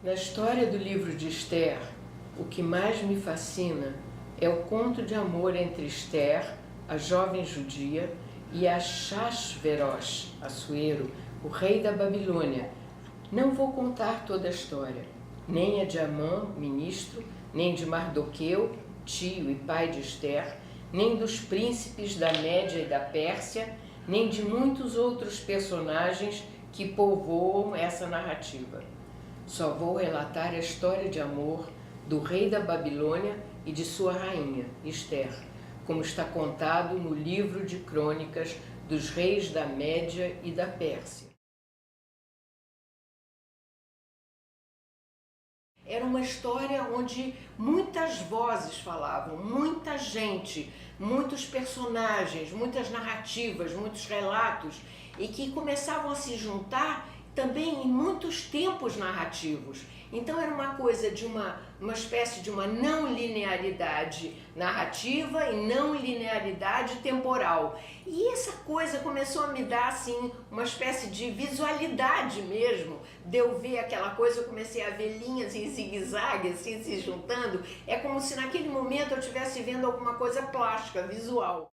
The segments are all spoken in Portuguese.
Na história do livro de Esther, o que mais me fascina é o conto de amor entre Esther, a jovem judia, e Achasverosh, Assuero, o rei da Babilônia. Não vou contar toda a história, nem a de Amã, ministro, nem de Mardoqueu, tio e pai de Esther, nem dos príncipes da Média e da Pérsia, nem de muitos outros personagens que povoam essa narrativa. Só vou relatar a história de amor do rei da Babilônia e de sua rainha, Esther, como está contado no livro de crônicas dos reis da Média e da Pérsia. Era uma história onde muitas vozes falavam, muita gente, muitos personagens, muitas narrativas, muitos relatos, e que começavam a se juntar também em muitos tempos narrativos. Então era uma coisa de uma espécie de uma não linearidade narrativa e não linearidade temporal. E essa coisa começou a me dar assim uma espécie de visualidade mesmo, de eu ver aquela coisa. Eu comecei a ver linhas em zigue-zague assim se juntando. É como se naquele momento eu estivesse vendo alguma coisa plástica, visual.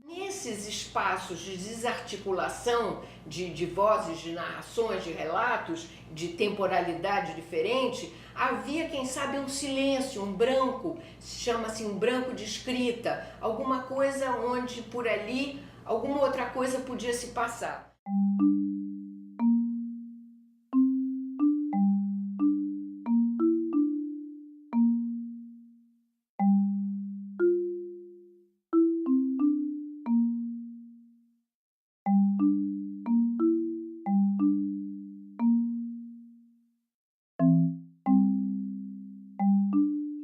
Nesses espaços de desarticulação de vozes, de narrações, de relatos, de temporalidade diferente, havia, quem sabe, um silêncio, um branco, chama-se um branco de escrita, alguma coisa onde por ali alguma outra coisa podia se passar.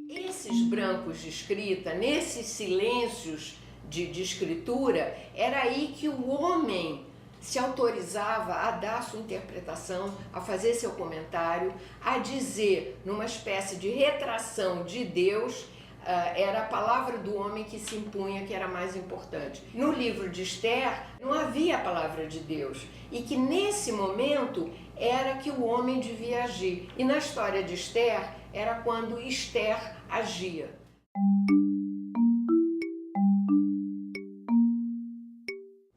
Esses brancos de escrita, nesses silêncios de escritura, era aí que o homem se autorizava a dar sua interpretação, a fazer seu comentário, a dizer, numa espécie de retração de Deus, era a palavra do homem que se impunha, que era mais importante. No livro de Esther não havia a palavra de Deus, e que nesse momento era que o homem devia agir. E na história de Esther era quando Esther agia.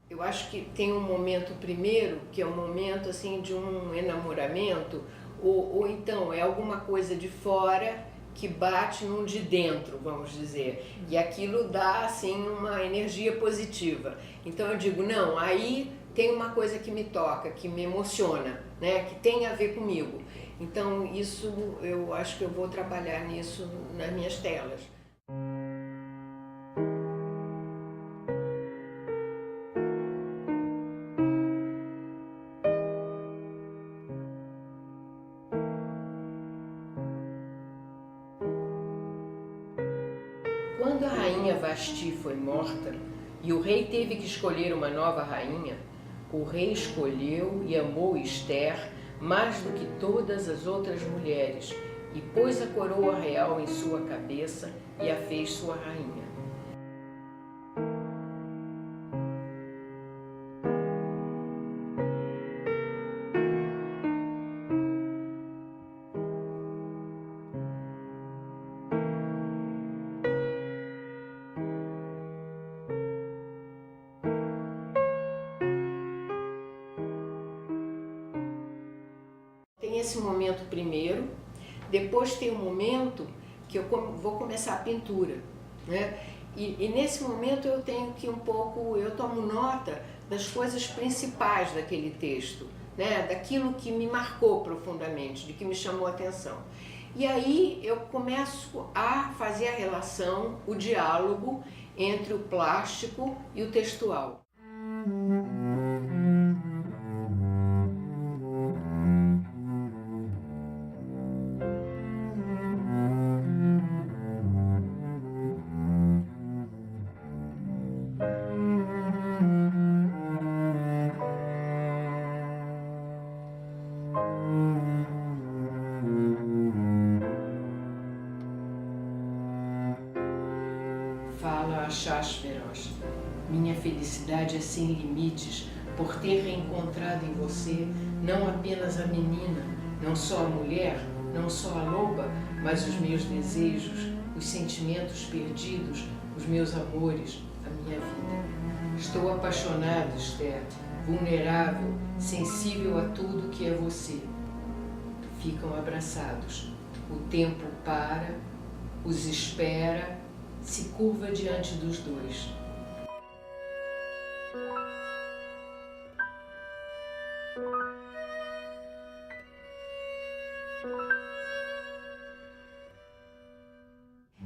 Eu acho que tem um momento primeiro, que é um momento assim de um enamoramento, ou então é alguma coisa de fora que bate num de dentro, vamos dizer, e aquilo dá assim uma energia positiva. Então eu digo, não, aí tem uma coisa que me toca, que me emociona, né, que tem a ver comigo. Então isso eu acho que eu vou trabalhar nisso nas minhas telas. Quando a rainha Vasti foi morta e o rei teve que escolher uma nova rainha, o rei escolheu e amou Esther mais do que todas as outras mulheres e pôs a coroa real em sua cabeça e a fez sua rainha. Tem esse momento primeiro, depois tem um momento que eu vou começar a pintura, né? E nesse momento eu tenho que eu tomo nota das coisas principais daquele texto, né? Daquilo que me marcou profundamente, de que me chamou a atenção. E aí eu começo a fazer a relação, o diálogo entre o plástico e o textual. Ahasuerós. Minha felicidade é sem limites por ter reencontrado em você não apenas a menina, não só a mulher, não só a loba, mas os meus desejos, os sentimentos perdidos, os meus amores, a minha vida. Estou apaixonado, Esther, vulnerável, sensível a tudo que é você. Ficam abraçados. O tempo para, os espera, se curva diante dos dois.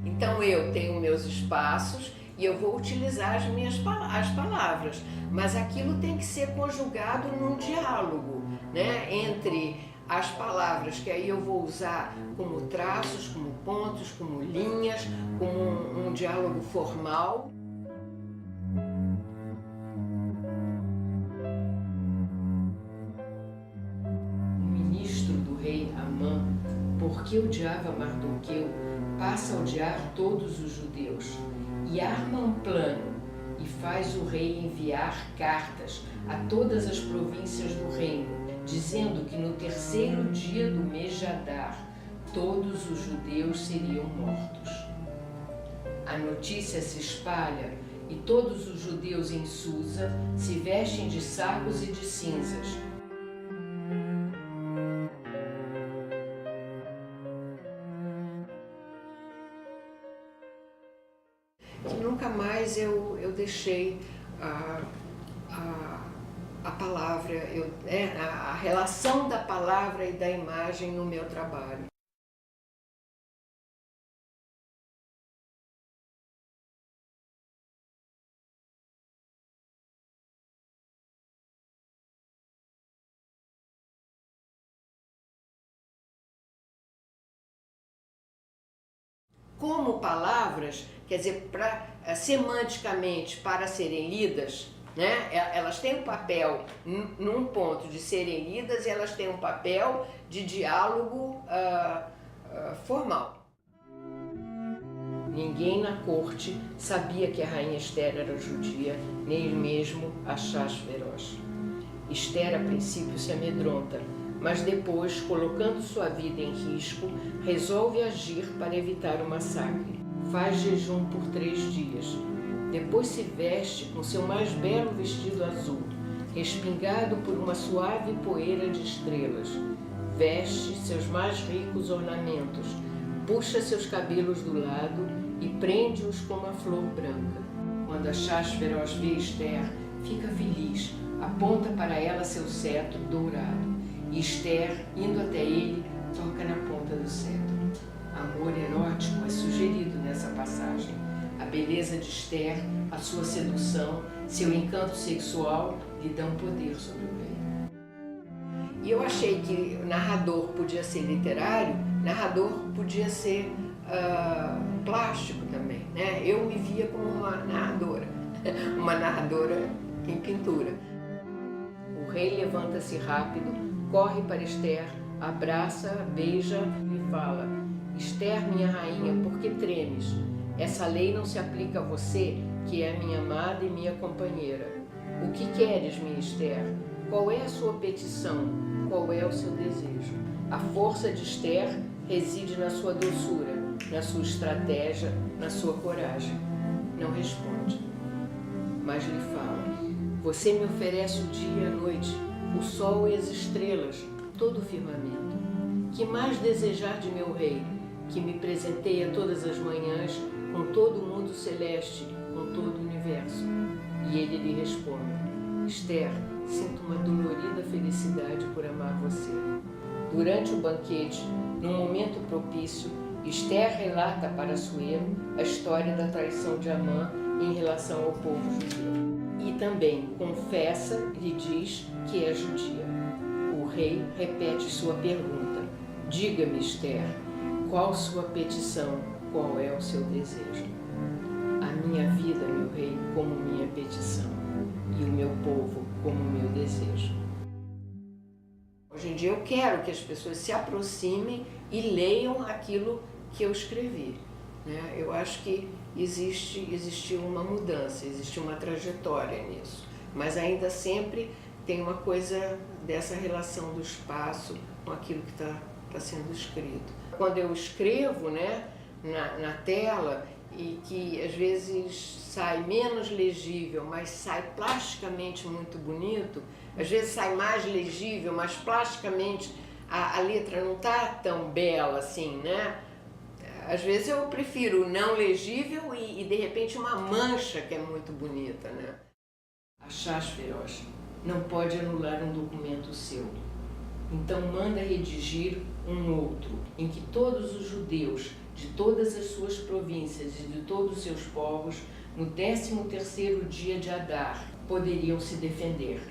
Então eu tenho meus espaços e eu vou utilizar as palavras, mas aquilo tem que ser conjugado num diálogo, né, entre as palavras, que aí eu vou usar como traços, como pontos, como linhas, como um diálogo formal. O ministro do rei Amã, porque odiava Mardoqueu, passa a odiar todos os judeus e arma um plano e faz o rei enviar cartas a todas as províncias do reino, dizendo que no terceiro dia do mês de Adar todos os judeus seriam mortos. A notícia se espalha e todos os judeus em Susa se vestem de sacos e de cinzas. Que nunca mais eu deixei a palavra, a relação da palavra e da imagem no meu trabalho. Como palavras, quer dizer, semanticamente, para serem lidas, né? Elas têm um papel num ponto de serem lidas e elas têm um papel de diálogo formal. Ninguém na corte sabia que a rainha Esther era judia, nem mesmo Ahasuerós. Esther, a princípio, se amedronta, mas depois, colocando sua vida em risco, resolve agir para evitar o massacre. Faz jejum por 3 dias. Depois se veste com seu mais belo vestido azul, respingado por uma suave poeira de estrelas. Veste seus mais ricos ornamentos, puxa seus cabelos do lado e prende-os com uma flor branca. Quando Ahasuerós vê Esther, fica feliz, aponta para ela seu cetro dourado. E Esther, indo até ele, toca na ponta do cetro. Amor erótico é sugerido nessa passagem. A beleza de Esther, a sua sedução, seu encanto sexual lhe dão poder sobre o rei. E eu achei que o narrador podia ser literário, narrador podia ser plástico também, né? Eu me via como uma narradora em pintura. O rei levanta-se rápido, corre para Esther, abraça, beija e fala: Esther, minha rainha, por que tremes? Essa lei não se aplica a você, que é minha amada e minha companheira. O que queres, minha Esther? Qual é a sua petição? Qual é o seu desejo? A força de Esther reside na sua doçura, na sua estratégia, na sua coragem. Não responde, mas lhe fala: você me oferece o dia e a noite, o sol e as estrelas, todo o firmamento. Que mais desejar de meu rei, que me presenteia todas as manhãs com todo o mundo celeste, com todo o universo? E ele lhe responde: Esther, sinto uma dolorida felicidade por amar você. Durante o banquete, num momento propício, Esther relata para Assuero a história da traição de Amã em relação ao povo judeu. E também confessa, lhe diz que é judia. O rei repete sua pergunta: diga-me, Esther, qual sua petição, qual é o seu desejo? A minha vida, meu rei, como minha petição, e o meu povo como meu desejo. Hoje em dia eu quero que as pessoas se aproximem e leiam aquilo que eu escrevi, né? Eu acho que existiu uma mudança, existiu uma trajetória nisso, mas ainda sempre tem uma coisa dessa relação do espaço com aquilo que está sendo escrito. Quando eu escrevo, né, na tela, e que às vezes sai menos legível, mas sai plasticamente muito bonito, às vezes sai mais legível, mas plasticamente a letra não está tão bela assim, né? Às vezes eu prefiro não legível e de repente uma mancha que é muito bonita, né? A Chasferós não pode anular um documento seu. Então manda redigir um outro, em que todos os judeus de todas as suas províncias e de todos os seus povos, no 13º dia de Adar, poderiam se defender.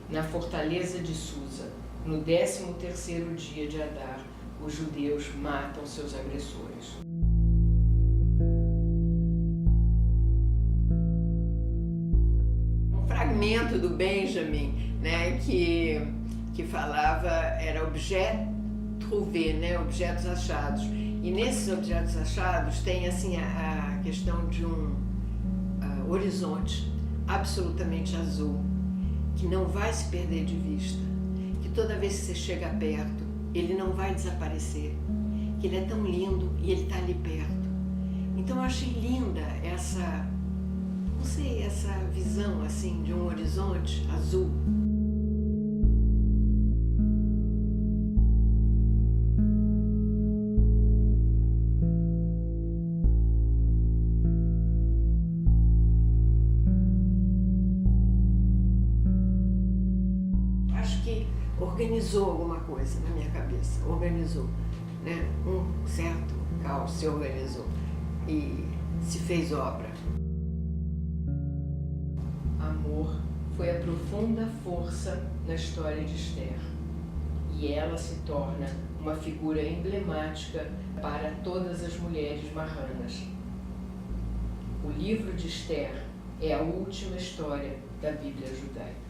Na fortaleza de Susa, no 13º dia de Adar, os judeus matam seus agressores. Um fragmento do Benjamin, né, que falava, era objet trouvé, né, objetos achados. E nesses objetos achados tem assim a questão de um horizonte absolutamente azul, que não vai se perder de vista, que toda vez que você chega perto, ele não vai desaparecer, que ele é tão lindo e ele está ali perto. Então eu achei linda essa visão assim de um horizonte azul. Acho que organizou alguma coisa na minha cabeça, organizou, né? Um certo caos se organizou e se fez obra. Amor foi a profunda força na história de Esther e ela se torna uma figura emblemática para todas as mulheres marranas. O livro de Esther é a última história da Bíblia judaica.